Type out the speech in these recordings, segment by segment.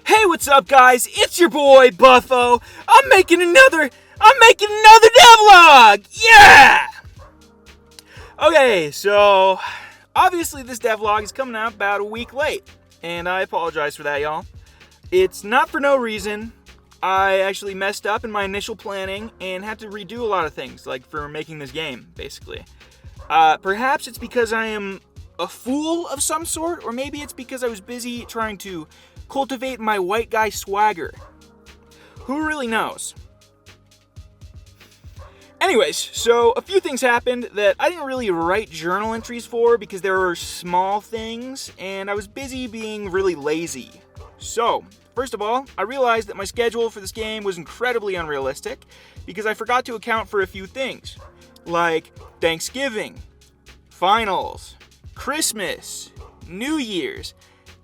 Hey, what's up, guys? It's your boy Buffo. I'm making another devlog. Yeah. Okay, so obviously this devlog is coming out about a week late, and I apologize for that, y'all. It's not for no reason. I actually messed up in my initial planning and had to redo a lot of things, like for making this game, basically. Perhaps it's because I am a fool of some sort, or maybe it's because I was busy trying to cultivate my white guy swagger. Who really knows? Anyways, so a few things happened that I didn't really write journal entries for because there were small things, and I was busy being really lazy. So, first of all, I realized that my schedule for this game was incredibly unrealistic because I forgot to account for a few things, like Thanksgiving, finals, Christmas, New Year's,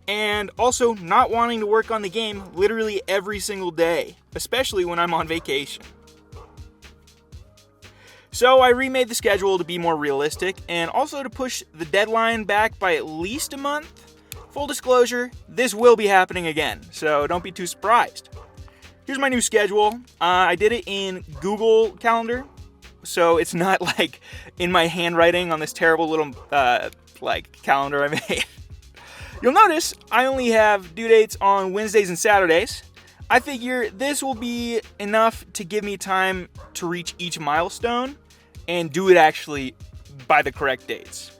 and also not wanting to work on the game literally every single day, especially when I'm on vacation. So I remade the schedule to be more realistic and also to push the deadline back by at least a month. Full disclosure, this will be happening again, so don't be too surprised. Here's my new schedule. I did it in Google Calendar, so it's not like in my handwriting on this terrible little calendar I made. You'll notice I only have due dates on Wednesdays and Saturdays. I figure this will be enough to give me time to reach each milestone and do it actually by the correct dates.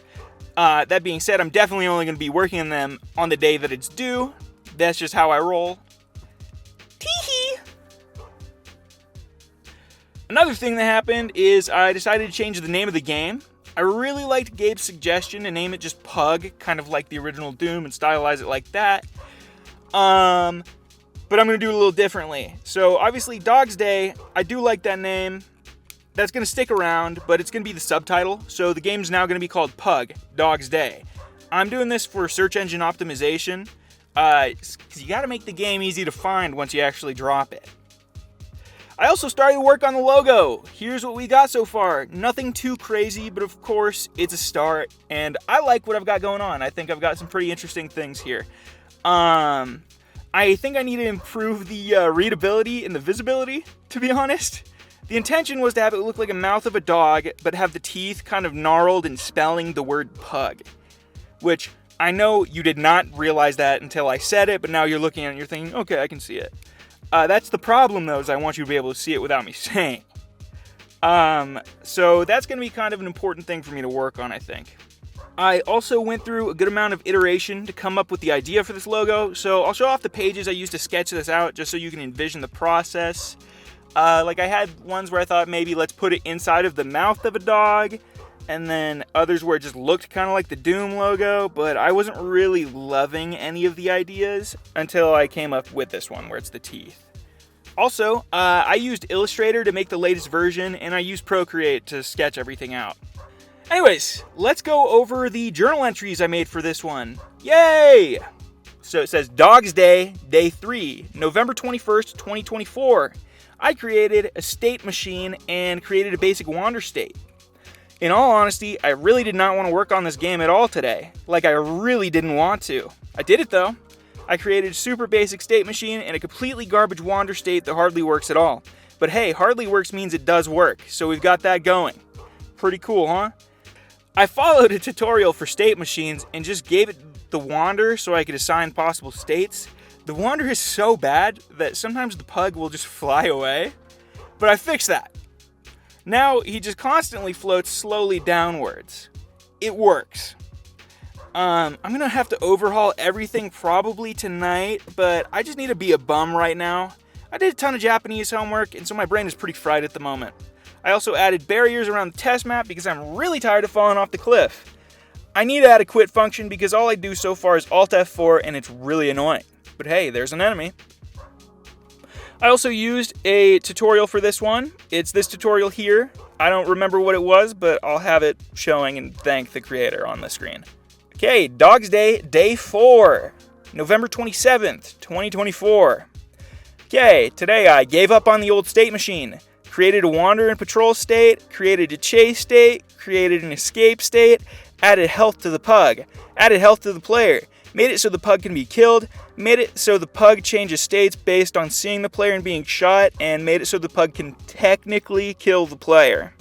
That being said, I'm definitely only going to be working on them on the day that it's due. That's just how I roll. Tee-hee! Another thing that happened is I decided to change the name of the game. I really liked Gabe's suggestion to name it just Pug, kind of like the original Doom, and stylize it like that. But I'm going to do it a little differently. So obviously Dog's Day, I do like that name. That's going to stick around, but it's going to be the subtitle. So the game's now going to be called Pug, Dog's Day. I'm doing this for search engine optimization, because you got to make the game easy to find once you actually drop it. I also started to work on the logo. Here's what we got so far. Nothing too crazy, but of course, it's a start, and I like what I've got going on. I think I've got some pretty interesting things here. I think I need to improve the readability and the visibility, to be honest. The intention was to have it look like a mouth of a dog, but have the teeth kind of gnarled and spelling the word pug. Which, I know you did not realize that until I said it, but now you're looking at it and you're thinking, okay, I can see it. That's the problem, though, is I want you to be able to see it without me saying. So that's going to be kind of an important thing for me to work on, I think. I also went through a good amount of iteration to come up with the idea for this logo, so I'll show off the pages I used to sketch this out just so you can envision the process. I had ones where I thought maybe let's put it inside of the mouth of a dog, and then others where it just looked kind of like the Doom logo, but I wasn't really loving any of the ideas until I came up with this one where it's the teeth. Also, I used Illustrator to make the latest version, and I used Procreate to sketch everything out. Anyways, let's go over the journal entries I made for this one. Yay! So it says Dog's Day, Day 3, November 21st, 2024. I created a state machine and created a basic wander state. In all honesty, I really did not want to work on this game at all today. Like, I really didn't want to. I did it though. I created a super basic state machine and a completely garbage wander state that hardly works at all. But hey, hardly works means it does work, so we've got that going. Pretty cool, huh? I followed a tutorial for state machines and just gave it the wander so I could assign possible states. The wander is so bad that sometimes the pug will just fly away, but I fixed that. Now he just constantly floats slowly downwards. It works. I'm gonna have to overhaul everything probably tonight, but I just need to be a bum right now. I did a ton of Japanese homework, and so my brain is pretty fried at the moment. I also added barriers around the test map because I'm really tired of falling off the cliff. I need to add a quit function because all I do so far is Alt F4 and it's really annoying. But hey, there's an enemy. I also used a tutorial for this one. It's this tutorial here. I don't remember what it was, but I'll have it showing and thank the creator on the screen. Okay, Dog's Day, Day 4, November 27th, 2024. Okay, today I gave up on the old state machine. Created a wander and patrol state, created a chase state, created an escape state, added health to the pug, added health to the player, made it so the pug can be killed, made it so the pug changes states based on seeing the player and being shot, and made it so the pug can technically kill the player.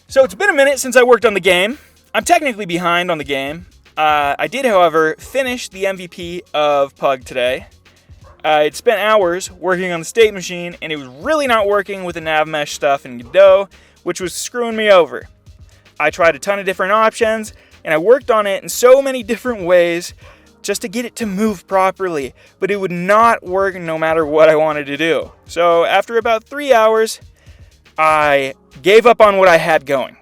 So it's been a minute since I worked on the game. I'm technically behind on the game. I did, however, finish the MVP of Pug today. I'd spent hours working on the state machine, and it was really not working with the nav mesh stuff in Godot, which was screwing me over. I tried a ton of different options, and I worked on it in so many different ways just to get it to move properly, but it would not work no matter what I wanted to do. So after about 3 hours, I gave up on what I had going.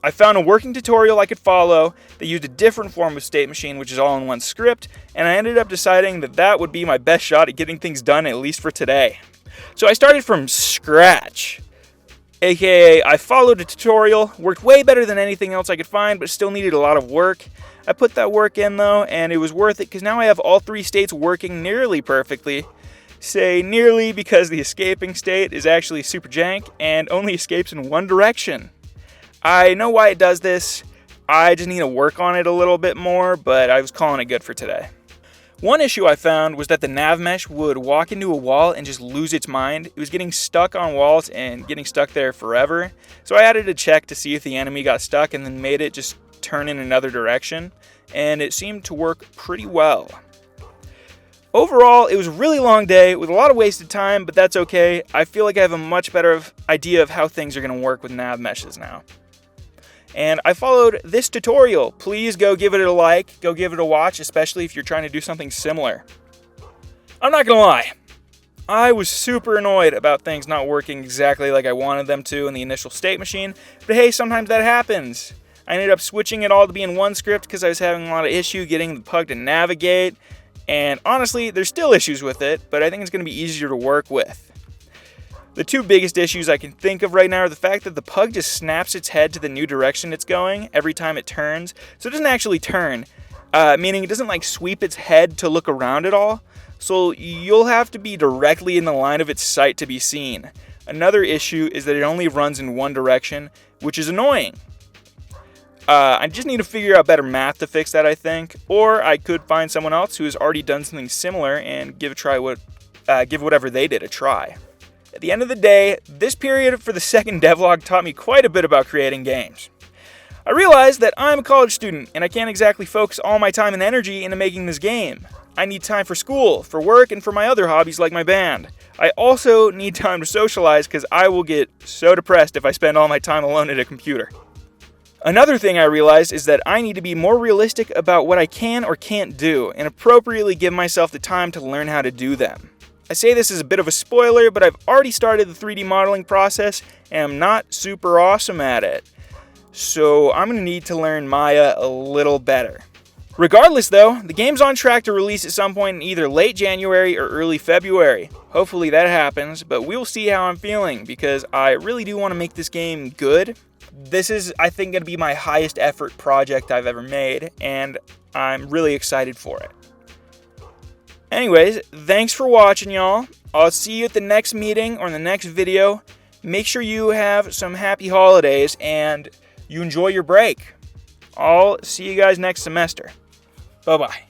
I found a working tutorial I could follow that used a different form of state machine, which is all in one script, and I ended up deciding that that would be my best shot at getting things done, at least for today. So I started from scratch, aka I followed a tutorial, worked way better than anything else I could find, but still needed a lot of work. I put that work in though, and it was worth it because now I have all 3 states working nearly perfectly. Say nearly because the escaping state is actually super jank and only escapes in one direction. I know why it does this. I just need to work on it a little bit more, but I was calling it good for today. One issue I found was that the nav mesh would walk into a wall and just lose its mind. It was getting stuck on walls and getting stuck there forever. So I added a check to see if the enemy got stuck and then made it just turn in another direction, and it seemed to work pretty well. Overall, it was a really long day with a lot of wasted time, but that's okay. I feel like I have a much better idea of how things are going to work with nav meshes now. And I followed this tutorial. Please go give it a like, go give it a watch, especially if you're trying to do something similar. I'm not gonna lie, I was super annoyed about things not working exactly like I wanted them to in the initial state machine, but hey, sometimes that happens. I ended up switching it all to be in one script because I was having a lot of issue getting the pug to navigate, and honestly, there's still issues with it, but I think it's gonna be easier to work with. The 2 biggest issues I can think of right now are the fact that the pug just snaps its head to the new direction it's going every time it turns. So it doesn't actually turn, meaning it doesn't like sweep its head to look around at all. So you'll have to be directly in the line of its sight to be seen. Another issue is that it only runs in one direction, which is annoying. I just need to figure out better math to fix that, I think. Or I could find someone else who has already done something similar and give whatever they did a try. At the end of the day, this period for the second devlog taught me quite a bit about creating games. I realized that I'm a college student and I can't exactly focus all my time and energy into making this game. I need time for school, for work, and for my other hobbies like my band. I also need time to socialize because I will get so depressed if I spend all my time alone at a computer. Another thing I realized is that I need to be more realistic about what I can or can't do and appropriately give myself the time to learn how to do them. I say this as a bit of a spoiler, but I've already started the 3D modeling process and I'm not super awesome at it. So I'm going to need to learn Maya a little better. Regardless though, the game's on track to release at some point in either late January or early February. Hopefully that happens, but we'll see how I'm feeling because I really do want to make this game good. This is, I think, going to be my highest effort project I've ever made, and I'm really excited for it. Anyways, thanks for watching, y'all. I'll see you at the next meeting or in the next video. Make sure you have some happy holidays and you enjoy your break. I'll see you guys next semester. Bye-bye.